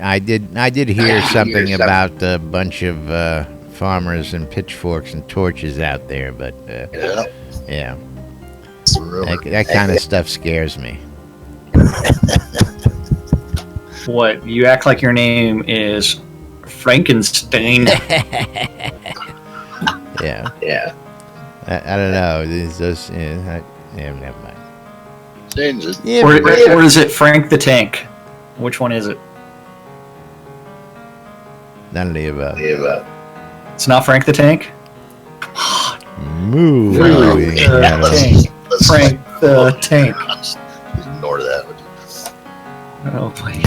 I did hear something about a bunch of farmers and pitchforks and torches out there, but yeah. That kind of stuff scares me. What? You act like your name is Frankenstein. Yeah. I don't know. It's just, never mind. Change it. Yeah, or is it Frank the Tank? Which one is it? none of the above. It's not Frank the Tank? Moving. Frank the Tank. Ignore that. Oh, please.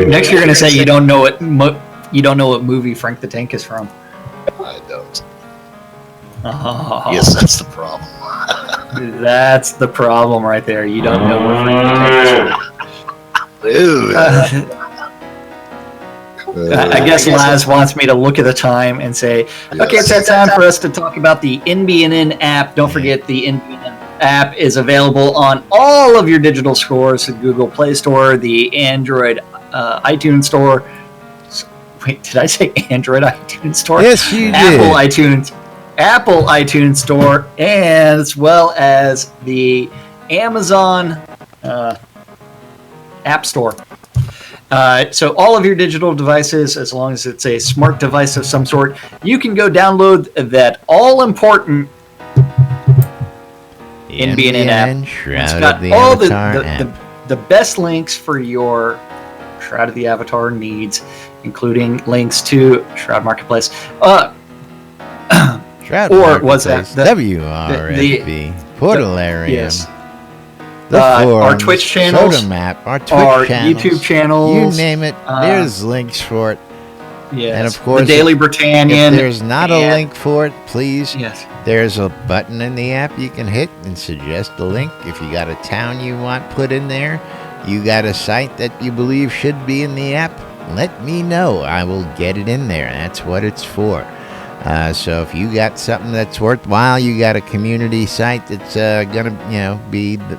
Next you're gonna say you don't know what movie Frank the Tank is from. I don't. Oh, Yes, that's the problem. that's the problem right there. You don't know what Frank the Tank is from. Ew. I guess Laz wants me to look at the time and say, okay, it's that time for us to talk about the NBNN app. Don't forget the NBNN app is available on all of your digital stores, the Google Play Store, the Android iTunes Store. Wait, did I say Android iTunes Store? Yes, you did. Apple iTunes Store, and as well as the Amazon App Store. So all of your digital devices, as long as it's a smart device of some sort, you can go download that all-important NBNN app. Shroud It's got of the all Avatar the best links for your Shroud of the Avatar needs, including links to Shroud Marketplace. Shroud or was that WRFB Portalarium? Yes. The our forums, Twitch channels, Soda Map, our Twitch our channels, YouTube channels, you name it. There's links for it. Yes. And of course, the Daily Britannian. If there's not a link for it, please. Yes. There's a button in the app you can hit and suggest a link. If you got a town you want put in there, you got a site that you believe should be in the app, let me know. I will get it in there. That's what it's for. So if you got something that's worthwhile, you got a community site that's gonna, be the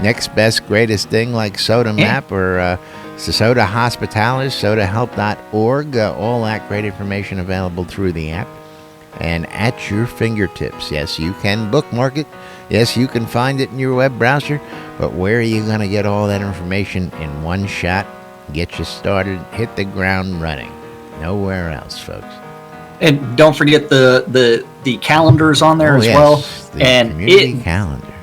next best greatest thing, like Soda Map or Soda Hospitalis, sodahelp.org, all that great information available through the app and at your fingertips. Yes, you can bookmark it. Yes, you can find it in your web browser, but where are you going to get all that information in one shot? Get you started, hit the ground running. Nowhere else, folks. And don't forget the calendars on there as well. The and community calendar.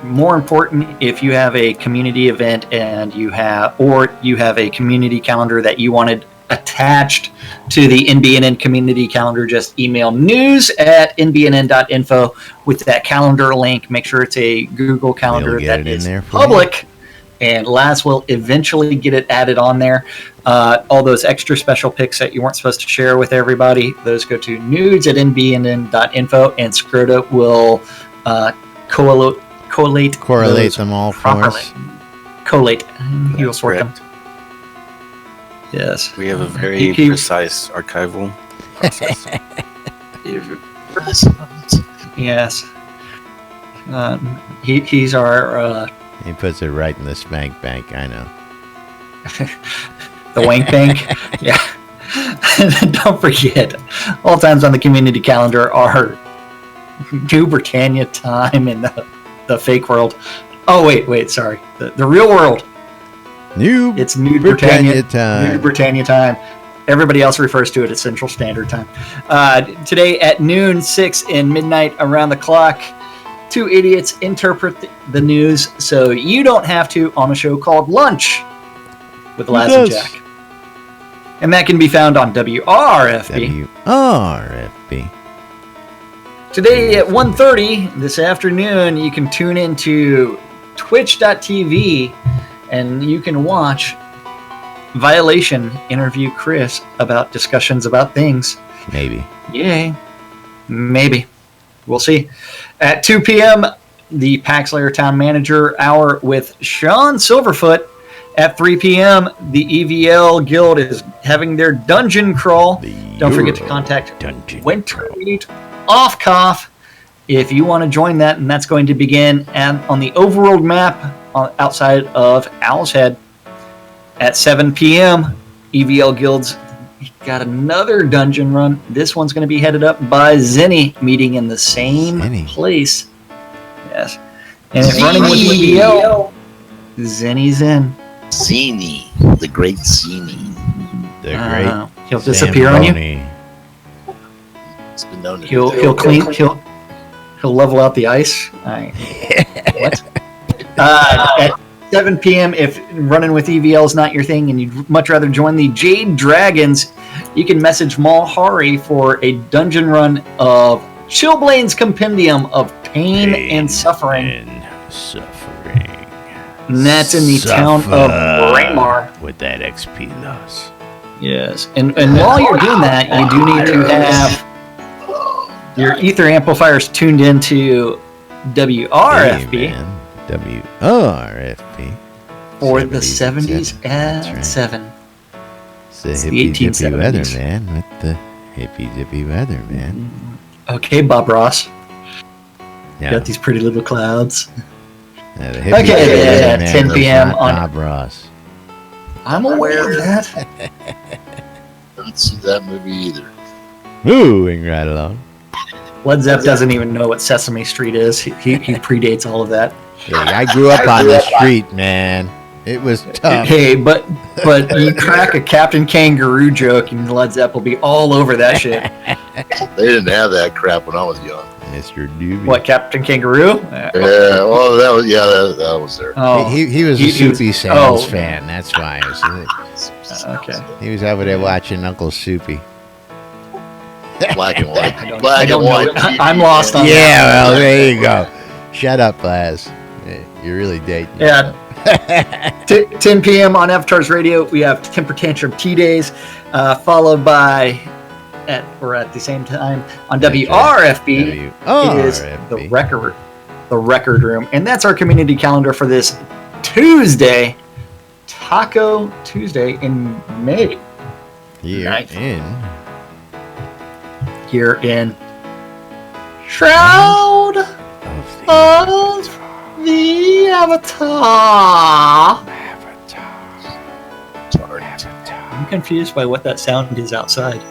More important, if you have a community event and you have a community calendar that you wanted attached to the NBNN community calendar, just email news@nbnn.info with that calendar link. Make sure it's a Google calendar that is public, and Laz will eventually get it added on there. All those extra special pics that you weren't supposed to share with everybody, those go to news@nbnn.info, and Scroda will correlate them all properly. for us. Collate. He will sort them. Yes. We have a very precise archival process. Yes. He's our... he puts it right in the spank bank, I know. The wank bank? Yeah. Don't forget, all times on the community calendar are New Britannia time in the fake world. Oh, wait, sorry. The real world. It's New Britannia time. New Britannia time. Everybody else refers to it as Central Standard Time. Today at noon, 6 and midnight around the clock, two idiots interpret the news so you don't have to on a show called Lunch. with Laz and Jack. And that can be found on WRFB. WRFB. Today at 1:30 this afternoon, you can tune into twitch.tv and you can watch Violation interview Chris about discussions about things. Maybe. Yay. Maybe. We'll see. At 2 p.m., the Paxlayer Town Manager Hour with Sean Silverfoot. At 3 p.m., the EVL Guild is having their dungeon crawl. Don't forget to contact Wintermeat Offcoff if you want to join that, and that's going to begin on the overworld map outside of Owl's Head. At 7 p.m., EVL Guild's got another dungeon run. This one's going to be headed up by Zenny, meeting in the same place. Yes. And if running with EVL, Zenny's in. Zini, the great Zini. The great. He'll disappear on you. It's been known to He'll clean. He'll level out the ice. What? At 7 p.m. if running with EVL is not your thing and you'd much rather join the Jade Dragons, you can message Malhari for a dungeon run of Chillblade's Compendium of Pain and Suffering. And that's in the town of Braemar. With that XP loss. Yes. And while you're doing that, you do need to have your ether amplifiers tuned into WRFB. WRFB. For the 70s at 7. It's the hippie dippy weather, man. With the hippie dippy weather, man. Okay, Bob Ross. Yeah. Got these pretty little clouds. Okay, at 10 p.m. on Bob Ross. I'm aware of that. I don't see that movie either. Moving right along. Led Zepp doesn't even know what Sesame Street is. He predates all of that. Hey, I grew up on the street, man. It was tough. Hey, but you crack a Captain Kangaroo joke and Led Zepp will be all over that shit. They didn't have that crap when I was young. Mr. Doobie. What, Captain Kangaroo? Yeah, well, that was there. Oh, he was a Soupy Sands fan. That's why. Okay. He was over there watching Uncle Soupy. Black and white. I don't know. I'm lost on that. Yeah, well, there you go. Shut up, Laz. You're really dating. Yeah. 10 p.m. on Avatar's Radio, we have Temper Tantrum T-Days, followed by, at the same time, on WRFB, it is the Record Room. And that's our community calendar for this Tuesday, Taco Tuesday in May. Here in Shroud of the Avatar. I'm confused by what that sound is outside.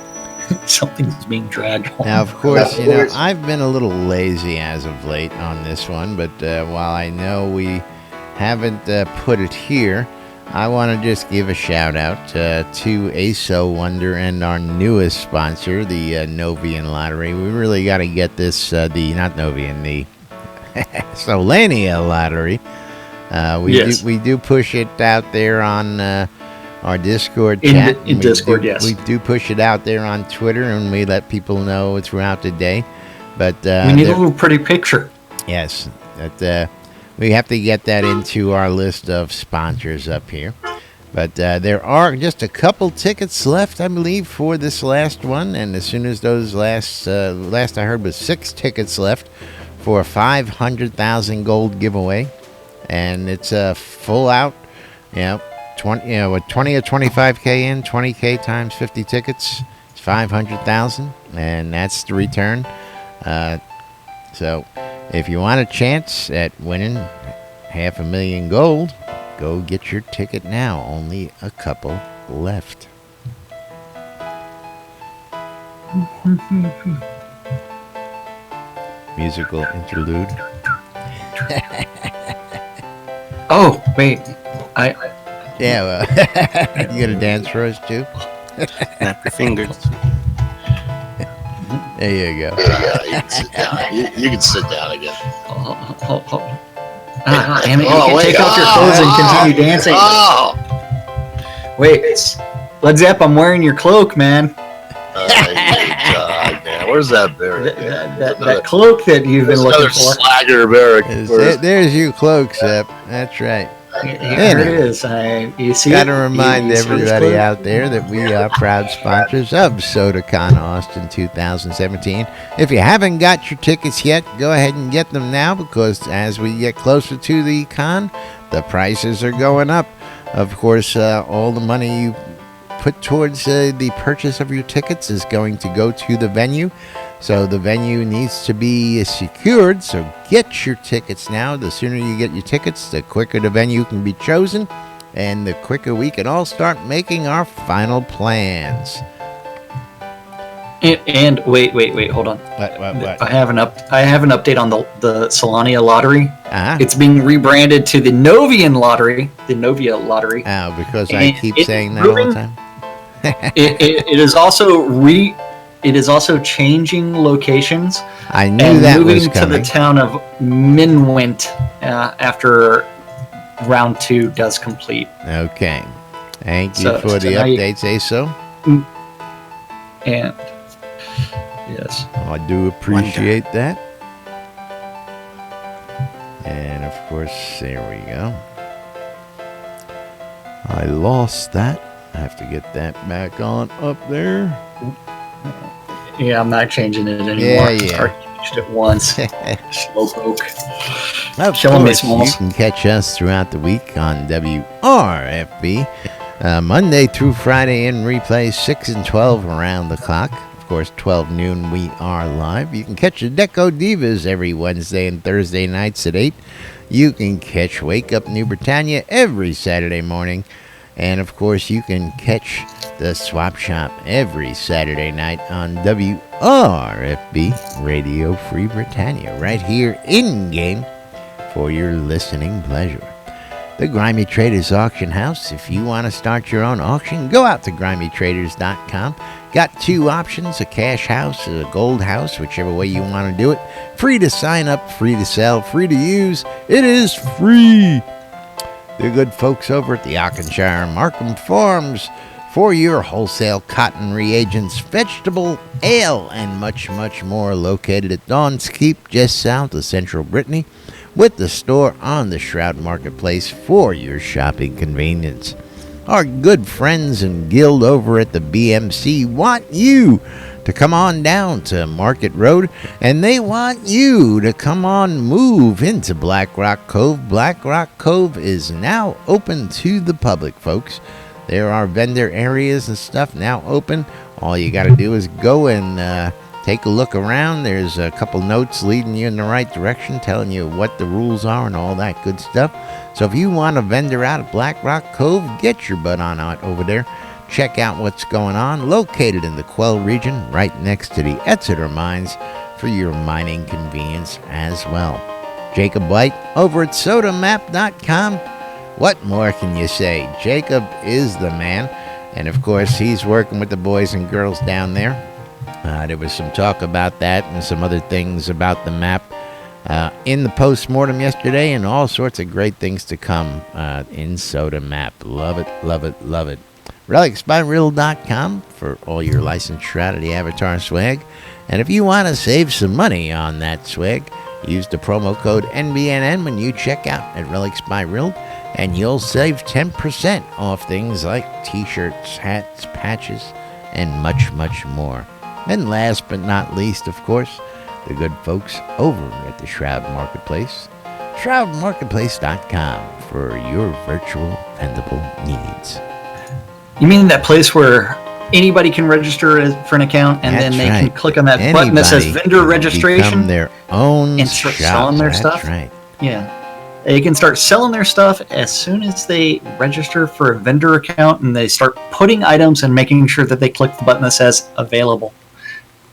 Something's being dragged on. Now, of course, I've been a little lazy as of late on this one, but while I know we haven't put it here, I want to just give a shout out to ASO Wonder and our newest sponsor, the Novian Lottery. We really got to get this, not Novian, the Solania Lottery. We do push it out there on our Discord chat. In Discord, yes. We do push it out there on Twitter, and we let people know throughout the day. But we need a little pretty picture. Yes, we have to get that into our list of sponsors up here. But there are just a couple tickets left, I believe, for this last one. And as soon as those last I heard was 6 tickets left for a 500,000 gold giveaway. And it's a full out, 20 or 25K in, 20K times 50 tickets. It's 500,000, and that's the return. So if you want a chance at winning 500,000 gold, go get your ticket now. Only a couple left. Musical interlude. Oh, wait. Yeah, well, you gonna dance for us too? Snap your fingers. There you go. Yeah, you can sit down. You can sit down again. Damn it, you can take off your clothes and continue dancing. Wait, Led Zepp, I'm wearing your cloak, man. God, man. Where's that barrack? That cloak that you've been looking Another for. slagger barrack. There's your cloak, Sepp. That's right. Here it is. You see Got to it? remind You see this everybody cloak? out there that we are proud sponsors of SodaCon Austin 2017. If you haven't got your tickets yet, go ahead and get them now, because as we get closer to the con, the prices are going up. Of course, all the money you put towards the purchase of your tickets is going to go to the venue. So the venue needs to be secured, so get your tickets now. The sooner you get your tickets, the quicker the venue can be chosen, and the quicker we can all start making our final plans. And wait, hold on. What? I have an update on the Solania lottery. Uh-huh. It's being rebranded to the Novia lottery. Oh, because I keep saying that all the time. It is also changing locations. I knew and that moving was coming. to the town of Minwent after round 2 does complete. Okay. Thank you So for the tonight- updates, ASO. And yes, I do appreciate that. And of course, there we go. I lost that. I have to get that back on up there. yeah, I'm not changing it anymore. Yeah. I already changed it once. Slowpoke. Of Killing me, course, you Smalls. can catch us throughout the week on WRFB, Monday through Friday in replay, 6 and 12 around the clock. Of course, 12 noon, we are live. You can catch the Deco Divas every Wednesday and Thursday nights at 8. You can catch Wake Up New Britannia every Saturday morning. And, of course, you can catch the Swap Shop every Saturday night on WRFB, Radio Free Britannia, right here in-game for your listening pleasure. The Grimy Traders Auction House. If you want to start your own auction, go out to grimytraders.com. Got 2 options, a cash house, a gold house, whichever way you want to do it. Free to sign up, free to sell, free to use. It is free. The good folks over at the Auchenshire Markham Farms for your wholesale cotton reagents, vegetable, ale, and much, much more, located at Dawn's Keep, just south of Central Brittany, with the store on the Shroud Marketplace for your shopping convenience. Our good friends and guild over at the BMC want you to come on down to Market Road, and they want you to come on move into Black Rock Cove. Black Rock Cove is now open to the public, folks. There are vendor areas and stuff now open. All you got to do is go and take a look around. There's a couple notes leading you in the right direction, telling you what the rules are and all that good stuff. So if you want a vendor out at Black Rock Cove, get your butt on out over there. Check out what's going on. Located in the Quell region, right next to the Exeter mines, for your mining convenience as well. Jacob White over at sodamap.com. What more can you say? Jacob is the man. And of course, he's working with the boys and girls down there. There was some talk about that and some other things about the map in the post-mortem yesterday, and all sorts of great things to come in Soda Map. Love it, love it, love it. RelicsByReal.com for all your licensed Shroud of the Avatar swag. And if you want to save some money on that swag, use the promo code NBNN when you check out at Relics by Real, and you'll save 10% off things like t-shirts, hats, patches, and much, much more. And last but not least, of course, the good folks over at the Shroud Marketplace, shroudmarketplace.com for your virtual vendable needs. You mean that place where anybody can register for an account, and then they can click on that button that says vendor registration, become their own and start shop. selling their That's stuff? Right. Yeah. They can start selling their stuff as soon as they register for a vendor account, and they start putting items and making sure that they click the button that says available.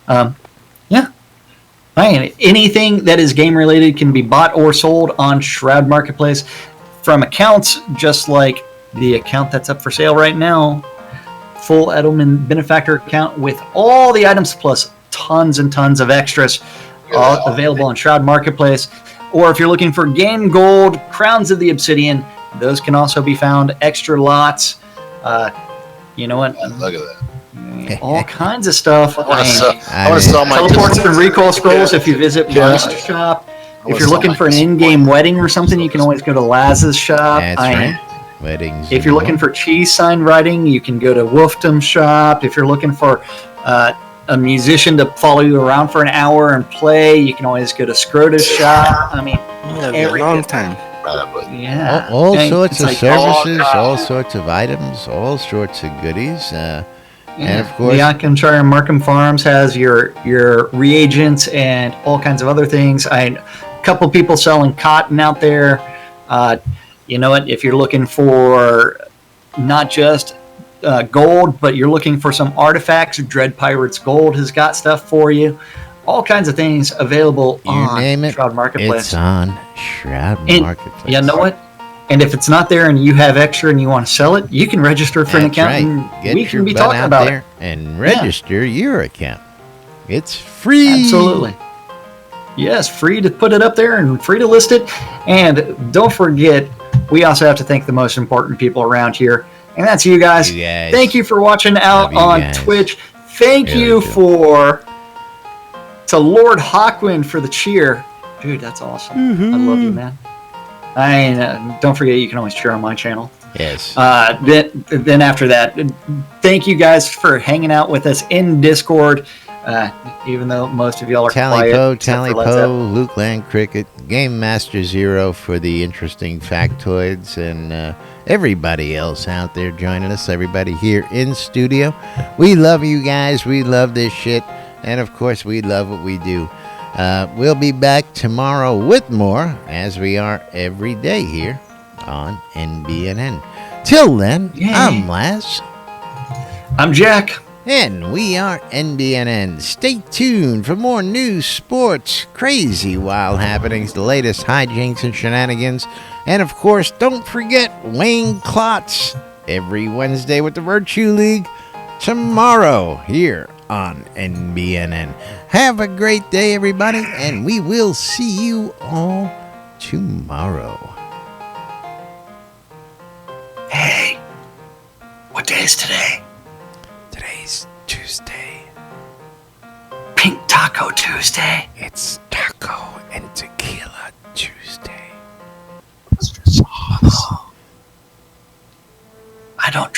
Yeah. Fine. Anything that is game related can be bought or sold on Shroud Marketplace from accounts just like the account that's up for sale right now. Full Edelman Benefactor account with all the items plus tons and tons of extras, all available on Shroud Marketplace. Or if you're looking for Game Gold, Crowns of the Obsidian, those can also be found. Extra lots, You know what? Look at that. All kinds of stuff. I want I to sell my teleports and recoil scrolls if you visit Yeah. Monster Shop. If you're looking for an in-game wedding or something, you can always go to Laz's shop. That's right. Weddings. If you're looking for cheese sign writing, you can go to Wolfdom Shop. If you're looking for a musician to follow you around for an hour and play, you can always go to Scrota's shop. I mean, A long time. yeah. all And sorts it's of like, services, all sorts of items, all sorts of goodies. And of course, the Akanchar Markham Farms has your reagents and all kinds of other things. A couple people selling cotton out there. You know what? If you're looking for not just gold, but you're looking for some artifacts, Dread Pirates Gold has got stuff for you. All kinds of things available you on name it, Shroud Marketplace. it's on Shroud And Marketplace. you know what? And if it's not there and you have extra and you want to sell it, you can register for an That's account right. and Get we your can be butt talking out about there it. and register your account. It's free. Absolutely. Yes, free to put it up there and free to list it. And don't forget, we also have to thank the most important people around here, and that's you guys. You guys. Thank you for watching out Love you on guys. Twitch. Thank Really you do. to Lord Hawkwind for the cheer. Dude, that's awesome. I love you, man. Don't forget, you can always cheer on my channel. Yes. Then after that, thank you guys for hanging out with us in Discord. Even though most of y'all are Tally quiet, Poe, except Tally for Led Zepp. Poe, Luke Land Cricket, Game Master Zero for the interesting factoids, and everybody else out there joining us, everybody here in studio. We love you guys. We love this shit. And, of course, we love what we do. We'll be back tomorrow with more, as we are every day here on NBNN. Till then, Yay. I'm Laz. I'm Jack. And we are NBNN. Stay tuned for more news, sports, crazy wild happenings, the latest hijinks and shenanigans. And of course, don't forget Wayne Klotz every Wednesday with the Virtue League. Tomorrow here on NBNN. Have a great day, everybody, and we will see you all tomorrow. Hey, what day is today? Today's Tuesday. Pink Taco Tuesday. It's Taco and Tequila Tuesday. I don't